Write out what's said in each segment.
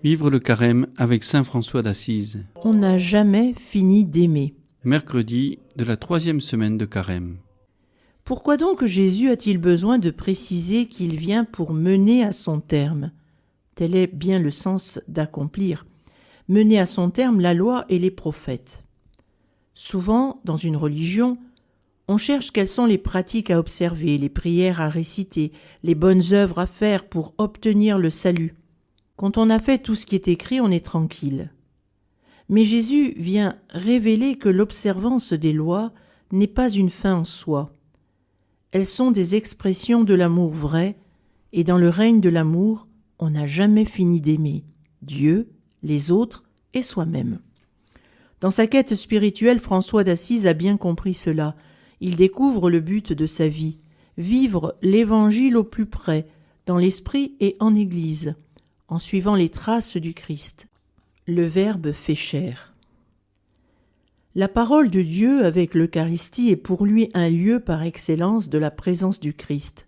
Vivre le carême avec saint François d'Assise. On n'a jamais fini d'aimer. Mercredi de la 3e semaine de carême. Pourquoi donc Jésus a-t-il besoin de préciser qu'il vient pour mener à son terme ? Tel est bien le sens d'accomplir. Mener à son terme la loi et les prophètes. Souvent, dans une religion, on cherche quelles sont les pratiques à observer, les prières à réciter, les bonnes œuvres à faire pour obtenir le salut. Quand on a fait tout ce qui est écrit, on est tranquille. Mais Jésus vient révéler que l'observance des lois n'est pas une fin en soi. Elles sont des expressions de l'amour vrai, et dans le règne de l'amour, on n'a jamais fini d'aimer Dieu, les autres et soi-même. Dans sa quête spirituelle, François d'Assise a bien compris cela. Il découvre le but de sa vie, vivre l'Évangile au plus près, dans l'esprit et en Église, en suivant les traces du Christ. Le Verbe fait chair. La parole de Dieu avec l'Eucharistie est pour lui un lieu par excellence de la présence du Christ.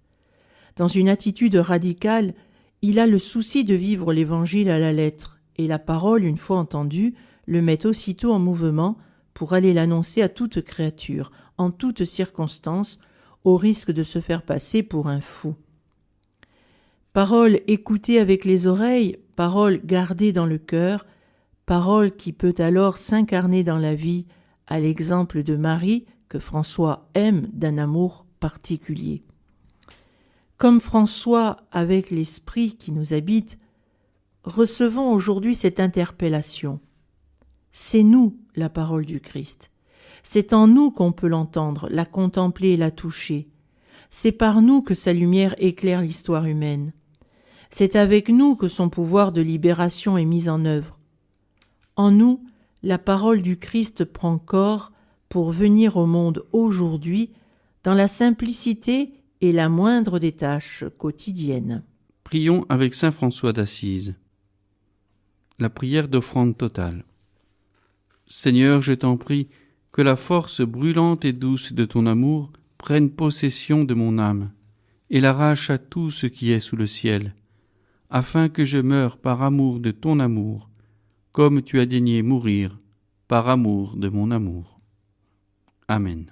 Dans une attitude radicale, il a le souci de vivre l'Évangile à la lettre, et la parole, une fois entendue, le met aussitôt en mouvement pour aller l'annoncer à toute créature, en toutes circonstances, au risque de se faire passer pour un fou. Parole écoutée avec les oreilles, parole gardée dans le cœur, parole qui peut alors s'incarner dans la vie, à l'exemple de Marie, que François aime d'un amour particulier. Comme François avec l'Esprit qui nous habite, recevons aujourd'hui cette interpellation. C'est nous la parole du Christ. C'est en nous qu'on peut l'entendre, la contempler et la toucher. C'est par nous que sa lumière éclaire l'histoire humaine. C'est avec nous que son pouvoir de libération est mis en œuvre. En nous, la parole du Christ prend corps pour venir au monde aujourd'hui dans la simplicité et la moindre des tâches quotidiennes. Prions avec saint François d'Assise. La prière d'offrande totale. Seigneur, je t'en prie, que la force brûlante et douce de ton amour prenne possession de mon âme et l'arrache à tout ce qui est sous le ciel, afin que je meure par amour de ton amour, comme tu as daigné mourir par amour de mon amour. Amen.